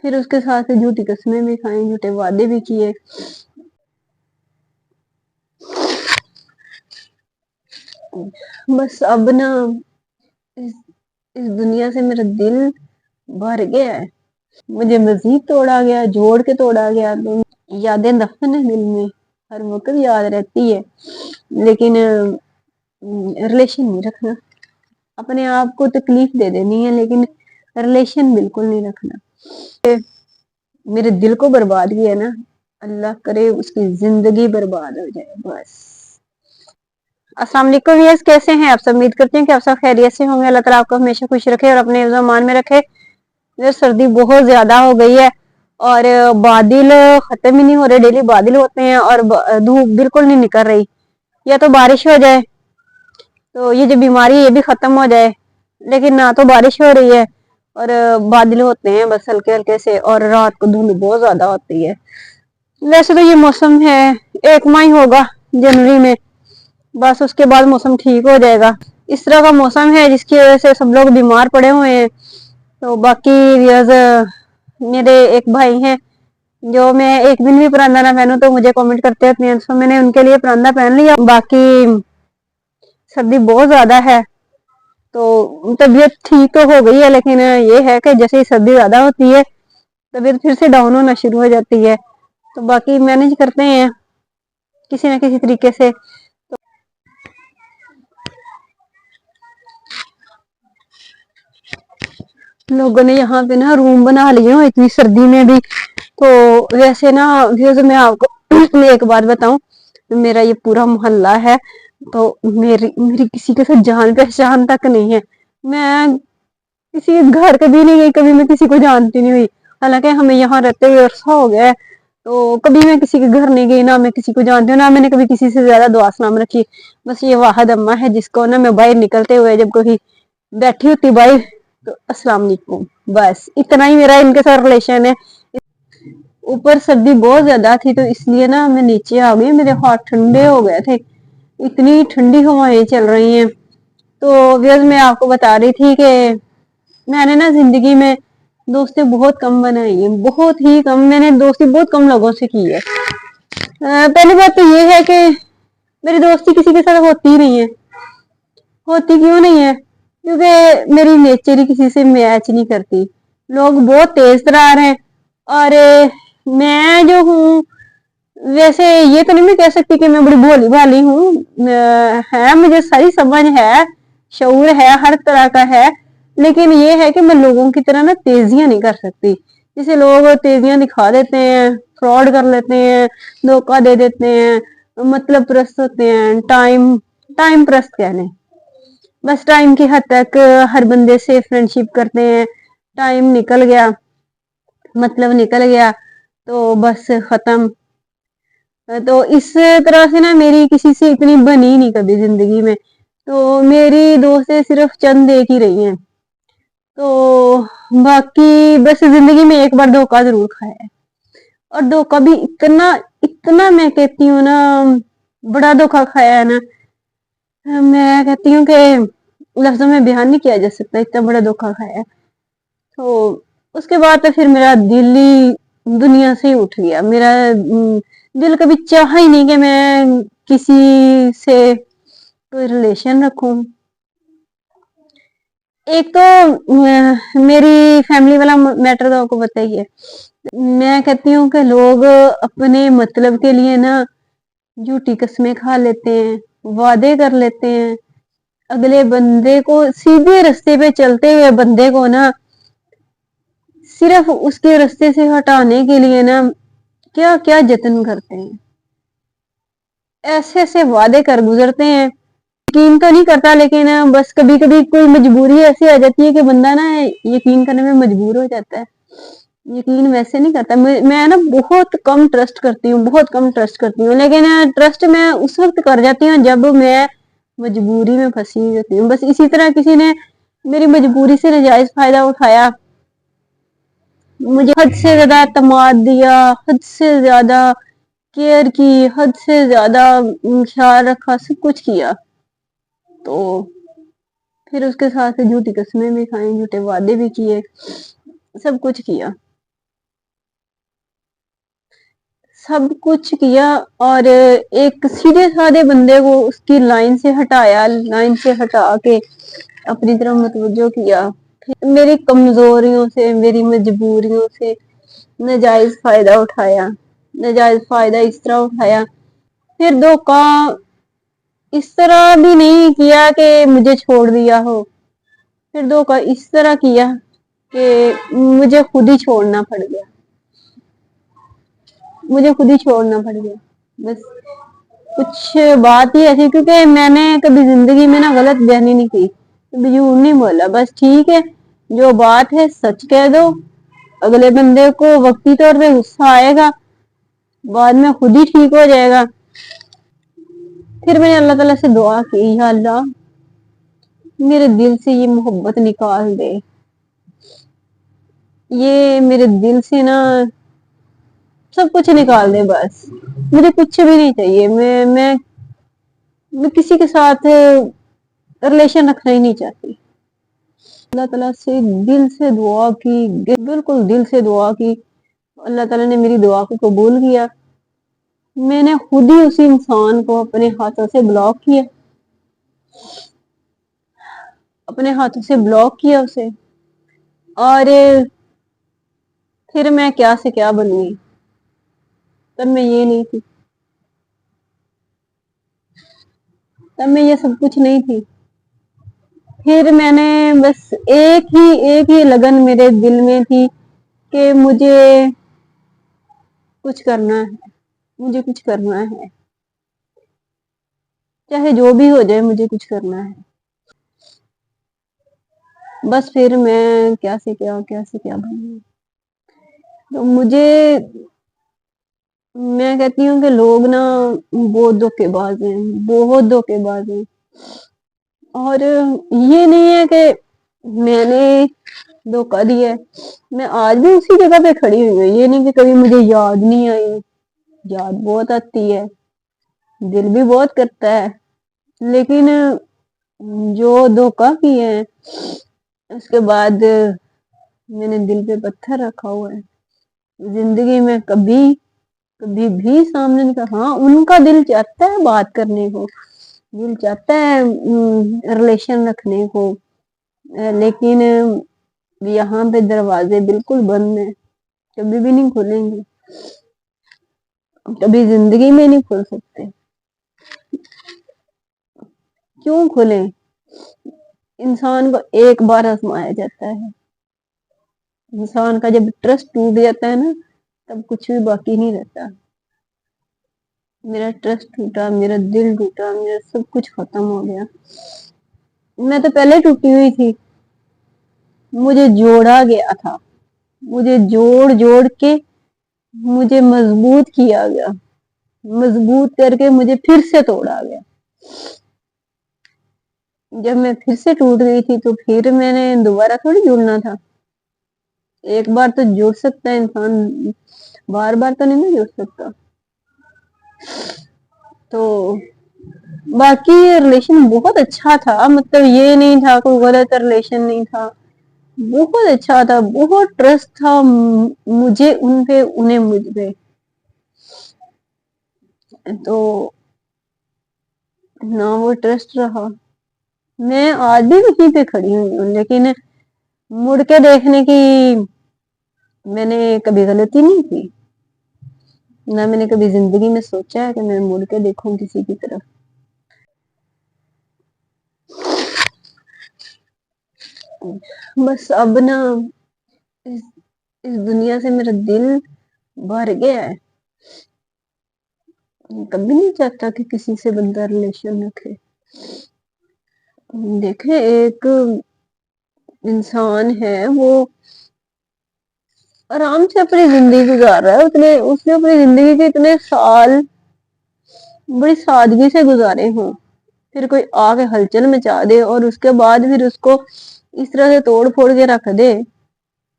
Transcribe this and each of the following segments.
پھر اس کے ساتھ جھوٹی قسمیں بھی کھائیں، جھوٹے وعدے بھی کیے. بس اب نا اس دنیا سے میرا دل بھر گیا ہے. مجھے مزید توڑا گیا، جوڑ کے توڑا گیا. تو یادیں دفن ہے دل میں، ہر وقت یاد رہتی ہے، لیکن ریلیشن نہیں رکھنا. اپنے آپ کو تکلیف دے دینی ہے لیکن ریلیشن بالکل نہیں رکھنا. میرے دل کو برباد کیا نا، اللہ کرے اس کی زندگی برباد ہو جائے بس. السلام علیکم ویئرز، کیسے ہیں آپ سب؟ امید کرتے ہیں کہ آپ سب خیریت سے ہوں گے. اللہ تعالیٰ آپ کو ہمیشہ خوش رکھے اور اپنے زمان میں رکھے. سردی بہت زیادہ ہو گئی ہے اور بادل ختم ہی نہیں ہو رہے. ڈیلی بادل ہوتے ہیں اور دھوپ بالکل نہیں نکل رہی. یا تو بارش ہو جائے تو یہ جو بیماری ہے یہ بھی ختم ہو جائے، لیکن نہ تو بارش ہو رہی ہے اور بادل ہوتے ہیں بس ہلکے ہلکے سے، اور رات کو دھند بہت زیادہ ہوتی ہے. ویسے تو یہ موسم ہے ایک ماہ ہی ہوگا جنوری میں، بس اس کے بعد موسم ٹھیک ہو جائے گا. اس طرح کا موسم ہے جس کی وجہ سے سب لوگ بیمار پڑے ہوئے ہیں. تو باقی میرے ایک بھائی ہیں جو میں ایک دن بھی پراندہ نہ پہنوں تو مجھے کمنٹ کرتے ہوتے ہیں، تو میں نے ان کے لیے پراندہ پہن لیا. باقی سردی بہت زیادہ ہے تو طبیعت ٹھیک تو ہو گئی ہے، لیکن یہ ہے کہ جیسے ہی سردی زیادہ ہوتی ہے طبیعت پھر سے ڈاؤن ہونا شروع ہو جاتی ہے. تو باقی مینج کرتے ہیں کسی نہ کسی طریقے سے. لوگوں نے یہاں پہ نا روم بنا لیے ہوں اتنی سردی میں بھی. تو ویسے نا میں آپ کو ایک بات بتاؤں، میرا یہ پورا محلہ ہے تو میری کسی کے ساتھ جان پہچان تک نہیں ہے. میں کسی گھر کبھی نہیں گئی، کبھی میں کسی کو جانتی نہیں ہوئی. حالانکہ ہمیں یہاں رہتے ہوئے عرصہ ہو گیا ہے تو کبھی میں کسی کے گھر نہیں گئی، نہ میں کسی کو جانتی ہوں، نہ میں نے کبھی کسی سے زیادہ دعا سلام رکھی. بس یہ واحد اماں ہے جس کو نا میں باہر نکلتے ہوئے جب کبھی بیٹھی ہوتی باہر تو السلام علیکم، بس اتنا ہی میرا ان کے ساتھ ریلیشن ہے. اوپر سردی بہت زیادہ تھی تو اس لیے نا میں نیچے آ گئی، میرے ہاتھ ٹھنڈے ہو گئے تھے. اتنی ٹھنڈی ہوائیں چل رہی ہیں. تو میں آپ کو بتا رہی تھی کہ میں نے نا زندگی میں دوستیں بہت کم بنائی ہیں، بہت ہی کم. میں نے دوستی بہت کم لوگوں سے کی ہے. پہلی بات تو یہ ہے کہ میری دوستی کسی کے ساتھ ہوتی ہی نہیں ہے. ہوتی کیوں نہیں ہے؟ کیونکہ میری نیچر ہی کسی سے میچ نہیں کرتی. لوگ بہت تیز ترار ہیں اور میں جو ہوں ویسے یہ تو نہیں میں کہہ سکتی کہ میں بڑی بھولی بھالی ہوں. ہے مجھے ساری سمجھ ہے، شعور ہے، ہر طرح کا ہے، لیکن یہ ہے کہ میں لوگوں کی طرح نا تیزیاں نہیں کر سکتی. جسے لوگ تیزیاں دکھا دیتے ہیں، فراڈ کر لیتے ہیں، دھوکا دے دیتے ہیں، مطلب پرست ہوتے ہیں. ٹائم پرست کہنے بس ٹائم کی حد تک ہر بندے سے فرینڈ شپ کرتے ہیں. ٹائم نکل گیا، مطلب نکل گیا تو بس ختم. تو اس طرح سے نا میری کسی سے اتنی بنی نہیں کبھی زندگی میں. تو میری دوستیں صرف چند ایک ہی رہی ہیں. تو باقی بس زندگی میں ایک بار دھوکا ضرور کھایا ہے، اور دھوکا بھی اتنا میں کہتی ہوں نا بڑا دھوکا کھایا ہے نا. میں کہتی ہوں کہ لفظوں میں بیان نہیں کیا جا سکتا اتنا بڑا دھوکا کھایا ہے. تو اس کے بعد تو پھر میرا دل ہی دنیا سے ہی اٹھ گیا. میرا دل کبھی چاہا ہی نہیں کہ میں کسی سے کوئی ریلیشن رکھوں. ایک تو میری فیملی والا میٹر تو آپ کو پتا ہی ہے. میں کہتی ہوں کہ لوگ اپنے مطلب کے لیے نا جھوٹی قسمیں کھا لیتے ہیں، وعدے کر لیتے ہیں. اگلے بندے کو سیدھے رستے پہ چلتے ہوئے بندے کو نا صرف اس کے رستے سے ہٹانے کے لیے نا کیا کیا جتن کرتے ہیں. ایسے ایسے وعدے کر گزرتے ہیں. یقین تو نہیں کرتا لیکن بس کبھی کبھی کوئی مجبوری ایسی آ جاتی ہے کہ بندہ نا یقین کرنے میں مجبور ہو جاتا ہے. یقین ویسے نہیں کرتا. میں نا بہت کم ٹرسٹ کرتی ہوں، بہت کم ٹرسٹ کرتی ہوں، لیکن ٹرسٹ میں اس وقت کر جاتی ہوں جب میں مجبوری میں پھنسی ہوتی ہوں. بس اسی طرح کسی نے میری مجبوری سے ناجائز فائدہ اٹھایا، مجھے حد سے زیادہ اعتماد دیا، حد سے زیادہ کیئر کی، حد سے زیادہ خیال رکھا، سب کچھ کیا. تو پھر اس کے ساتھ جھوٹی قسمیں بھی کھائیں، جھوٹے وعدے بھی کیے، سب کچھ کیا. سب کچھ کیا اور ایک سیدھے سادے بندے کو اس کی لائن سے ہٹایا، لائن سے ہٹا کے اپنی طرف متوجہ کیا، میری کمزوریوں سے، میری مجبوریوں سے ناجائز فائدہ اٹھایا، ناجائز فائدہ اس طرح اٹھایا، پھر دھوکا اس طرح بھی نہیں کیا کہ مجھے چھوڑ دیا ہو، پھر دھوکا اس طرح کیا کہ مجھے خود ہی چھوڑنا پڑ گیا، مجھے خود ہی چھوڑنا پڑ گیا۔ بس کچھ بات ہی ایسی، کیونکہ میں نے کبھی زندگی میں نا غلط بیانی نہیں کی، کبھی جھوٹ نہیں بولا، بس ٹھیک ہے جو بات ہے سچ کہہ دو، اگلے بندے کو وقتی طور پہ غصہ آئے گا، بعد میں خود ہی ٹھیک ہو جائے گا۔ پھر میں نے اللہ تعالیٰ سے دعا کی، یا اللہ میرے دل سے یہ محبت نکال دے، یہ میرے دل سے نا سب کچھ نکال دے، بس مجھے کچھ بھی نہیں چاہیے، میں کسی کے ساتھ ریلیشن رکھنا ہی نہیں چاہتی۔ اللہ تعالیٰ سے دل سے دعا کی، بالکل دل سے دعا کی، اللہ تعالیٰ نے میری دعا کو قبول کیا، میں نے خود ہی اسی انسان کو اپنے ہاتھوں سے بلاک کیا، اپنے ہاتھوں سے بلاک کیا اسے، اور پھر میں کیا سے کیا بن گئی، تب میں یہ نہیں تھی، تب میں یہ سب کچھ نہیں تھی۔ پھر میں نے بس ایک ہی لگن میرے دل میں تھی کہ مجھے کچھ کرنا ہے، مجھے کچھ کرنا ہے، چاہے جو بھی ہو جائے مجھے کچھ کرنا ہے۔ بس پھر میں کیا سے کیا بن گئی۔ تو میں کہتی ہوں کہ لوگ نا بہت دھوکے باز ہیں، بہت دھوکے باز ہیں، اور یہ نہیں ہے کہ میں نے دھوکا دیا ہے، میں آج بھی اسی جگہ پہ کھڑی ہوئی ہوں، یہ نہیں کہ کبھی مجھے یاد نہیں آئی، یاد بہت آتی ہے، دل بھی بہت کرتا ہے، لیکن جو دھوکا کیے ہیں اس کے بعد میں نے دل پہ پتھر رکھا ہوا ہے، زندگی میں کبھی بھی سامنے نہیں کہا، ہاں ان کا دل چاہتا ہے بات کرنے کو، دل چاہتا ہے ریلیشن رکھنے کو، لیکن یہاں پہ دروازے بالکل بند ہیں، کبھی بھی نہیں کھلیں گے، کبھی زندگی میں نہیں کھل سکتے۔ کیوں کھلیں؟ انسان کو ایک بار آزمایا جاتا ہے، انسان کا جب ٹرسٹ ٹوٹ جاتا ہے نا تب کچھ بھی باقی نہیں رہتا۔ میرا ٹرسٹ ٹوٹا، میرا دل ٹوٹا، میرا سب کچھ ختم ہو گیا، میں تو پہلے ٹوٹی ہوئی تھی، مجھے جوڑا گیا تھا، مجھے جوڑ کے مجھے مضبوط کیا گیا، مضبوط کر کے مجھے پھر سے توڑا گیا۔ جب میں پھر سے ٹوٹ گئی تھی تو پھر میں نے دوبارہ تھوڑی جڑنا تھا، ایک بار تو جڑ سکتا ہے انسان، بار بار تو نہیں جڑ سکتا۔ تو باقی ریلیشن بہت اچھا تھا، مطلب یہ نہیں تھا کوئی غلط ریلیشن نہیں تھا، بہت اچھا تھا، بہت ٹرسٹ تھا مجھے ان پہ، انہیں مجھ پہ، تو نہ وہ ٹرسٹ رہا، میں آج بھی وہیں پہ کھڑی ہوئی ہوں، لیکن مڑ کے دیکھنے کی میں نے کبھی غلطی نہیں کی، نہ میں نے کبھی زندگی میں سوچا ہے کہ میں مڑ کے دیکھوں کسی کی طرف۔ بس اب نا اس دنیا سے میرا دل بھر گیا ہے، کبھی نہیں چاہتا کہ کسی سے بندہ ریلیشن رکھے۔ دیکھیں ایک انسان ہے وہ آرام سے اپنی زندگی گزار رہا ہے، اس نے اپنی زندگی کے اتنے سال بڑی سادگی سے گزارے ہوں، پھر کوئی آ کے ہلچل مچا دے اور اس کے بعد پھر اس کو اس طرح سے توڑ پھوڑ کے رکھ دے،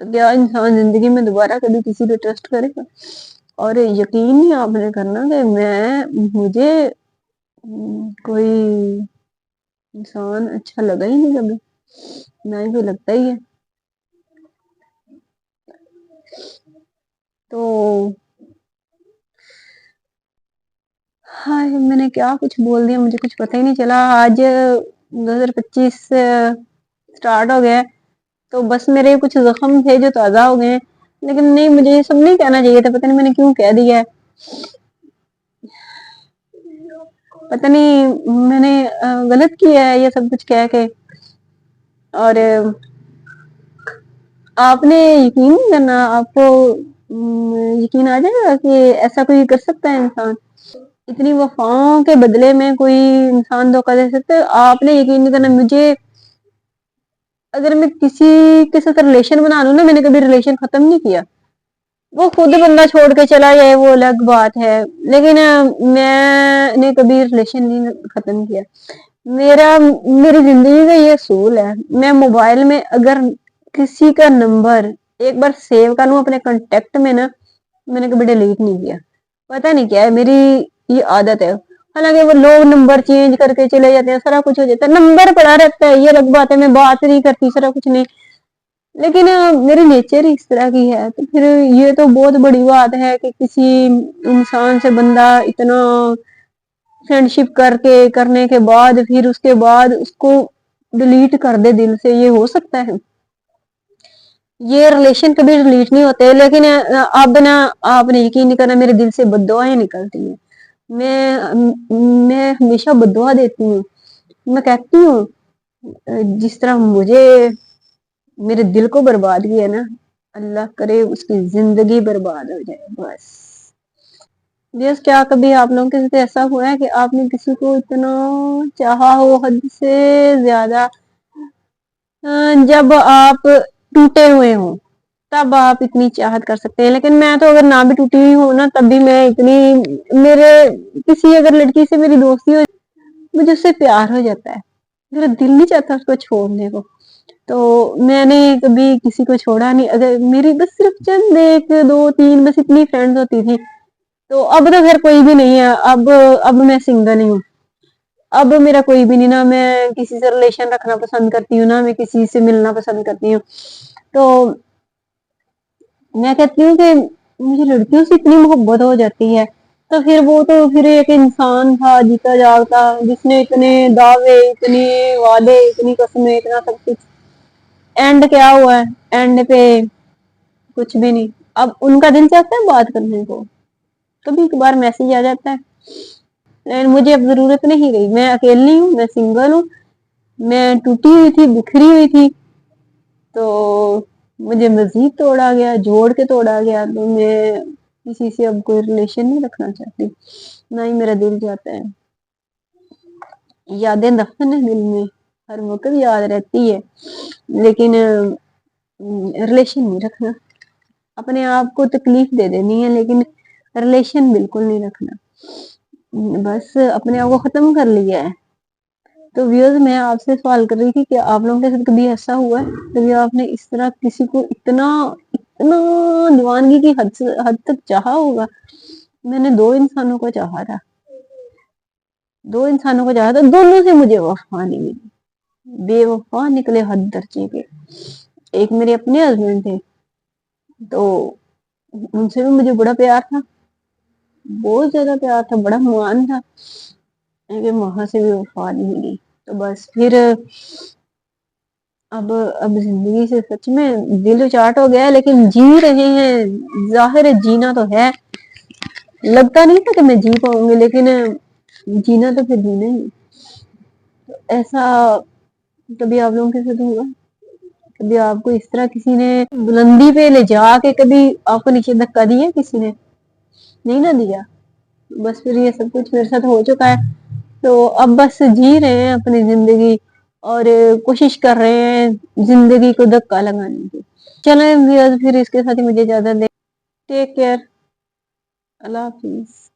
تو کیا انسان زندگی میں دوبارہ کبھی کسی پہ ٹرسٹ کرے گا؟ اور یقین نہیں آپ نے کرنا کہ مجھے کوئی انسان اچھا لگا ہی نہیں کبھی، نہ ہی کوئی لگتا ہی ہے۔ تو میں نے کیا کچھ بول دیا, مجھے کچھ پتہ ہی نہیں چلا. آج 2025 سٹارٹ ہو گیا, تو بس میرے کچھ زخم تھے جو تازہ ہو گئے ہیں, لیکن نہیں, مجھے یہ سب نہیں کہنا چاہیے تھا. پتہ نہیں میں نے کیوں کہہ دیا ہے, پتہ نہیں میں نے غلط کیا ہے یہ سب کچھ کہہ کے. اور آپ نے یقین نہیں کرنا, آپ کو یقین آ جائے گا کہ ایسا کوئی کر سکتا ہے انسان. اتنی وفاؤں کے بدلے میں کوئی انسان دھوکہ دے سکتا ہے. آپ نے یقین نہیں کرنا, مجھے اگر میں کسی کے ساتھ ریلیشن بنا لوں نا, میں نے کبھی ریلیشن ختم نہیں کیا. وہ خود بندہ چھوڑ کے چلا جائے وہ الگ بات ہے, لیکن میں نے کبھی ریلیشن نہیں ختم کیا. میری زندگی کا یہ اصول ہے, میں موبائل میں اگر کسی کا نمبر ایک بار سیو کر لوں اپنے کانٹیکٹ میں نا, میں نے کبھی ڈیلیٹ نہیں کیا. پتہ نہیں کیا ہے, میری یہ عادت ہے. حالانکہ وہ لوگ نمبر چینج کر کے چلے جاتے ہیں, سارا کچھ ہو جاتا ہے, نمبر پڑا رہتا ہے, یہ الگ بات ہے, میں بات نہیں کرتی, سارا کچھ نہیں, لیکن میری نیچر اس طرح کی ہے. تو پھر یہ تو بہت بڑی بات ہے کہ کسی انسان سے بندہ اتنا فرینڈ شپ کرنے کے بعد پھر اس کے بعد اس کو ڈیلیٹ کر دے دل سے. یہ ہو سکتا ہے؟ یہ ریلیشن کبھی ڈیلیٹ نہیں ہوتے. لیکن اب نا, آپ نے یقین نہیں کرنا, میرے دل سے بد دعائیں نکلتی ہیں. میں ہمیشہ بد دعا دیتی ہوں. میں کہتی ہوں جس طرح مجھے میرے دل کو برباد کیا نا, اللہ کرے اس کی زندگی برباد ہو جائے بس. بس کیا کبھی آپ لوگوں کے ساتھ ایسا ہوا ہے کہ آپ نے کسی کو اتنا چاہا ہو حد سے زیادہ, جب آپ ٹوٹے ہوئے ہوں تب آپ اتنی چاہت کر سکتے ہیں. لیکن میں تو اگر نہ بھی ٹوٹی ہوئی ہوں نا, تب بھی میں اتنی, میرے کسی اگر لڑکی سے میری دوستی ہو, مجھے اس سے پیار ہو جاتا ہے, میرا دل نہیں چاہتا اس کو چھوڑنے کو. تو میں نے کبھی کسی کو چھوڑا نہیں. اگر میری بس صرف چند 1 2 3 بس اتنی فرینڈز ہوتی تھی. تو اب تو خیر کوئی بھی نہیں ہے, اب میں سنگل ہی ہوں. اب میرا کوئی بھی نہیں, نہ میں کسی سے ریلیشن رکھنا پسند کرتی ہوں, نہ میں کسی سے ملنا پسند کرتی ہوں. تو میں کہتی ہوں کہ مجھے لڑکیوں سے اتنی محبت ہو جاتی ہے. تو پھر وہ تو پھر ایک انسان تھا جیتا جاگتا, جس نے اتنے دعوے, اتنے وعدے, اتنی قسمیں, اتنا سب کچھ. اینڈ کیا ہوا ہے؟ اینڈ پہ کچھ بھی نہیں. اب ان کا دل چاہتا ہے بات کرنے کو, کبھی کبھار میسج آ جاتا ہے. مجھے اب ضرورت نہیں رہی, میں اکیلی ہوں, میں سنگل ہوں, میں ٹوٹی ہوئی تھی, بکھری ہوئی تھی. تو مجھے مزید توڑا گیا, جوڑ کے توڑا گیا. تو میں کسی سے اب کوئی ریلیشن نہیں رکھنا چاہتی, نہ ہی میرا دل چاہتا ہے. یادیں دفن ہے دل میں, ہر وقت یاد رہتی ہے, لیکن ریلیشن نہیں رکھنا. اپنے آپ کو تکلیف دے دینی ہے, لیکن ریلیشن بالکل نہیں رکھنا. بس اپنے آپ کو ختم کر لیا ہے. تو ویئرز, میں آپ سے سوال کر رہی تھی کہ آپ لوگوں کے ساتھ کبھی ایسا ہوا ہے, کبھی آپ نے اس طرح کسی کو اتنا دیوانگی کی حد تک چاہا ہوگا. میں نے 2 انسانوں کو چاہا تھا, 2 انسانوں کو چاہا تھا, دونوں سے مجھے وفا نہیں ملی, بے وفا نکلے حد درجے کے. ایک میرے اپنے ہسبینڈ تھے, تو ان سے بھی مجھے بڑا پیار تھا, بہت زیادہ پیار تھا, بڑا ممان تھا, لیکن وہاں سے بھی وفا نہیں ملی. تو بس پھر اب زندگی سے سچ میں دل چاٹ ہو گیا ہے, لیکن جی رہے ہیں. ظاہر ہے جینا تو ہے, لگتا نہیں تھا کہ میں جی پاؤں گی, لیکن جینا تو پھر جینا ہی. ایسا کبھی آپ لوگوں کے ساتھ ہوا؟ کبھی آپ کو اس طرح کسی نے بلندی پہ لے جا کے کبھی آپ کو نیچے دھکا دیا کسی نے؟ نہیں نہ دیا. بس پھر یہ سب کچھ میرے ساتھ ہو چکا ہے. تو اب بس جی رہے ہیں اپنی زندگی, اور کوشش کر رہے ہیں زندگی کو دھکا لگانے کی. چلیں پھر اس کے ساتھ ہی مجھے اجازت دیں. ٹیک کیئر, اللہ حافظ.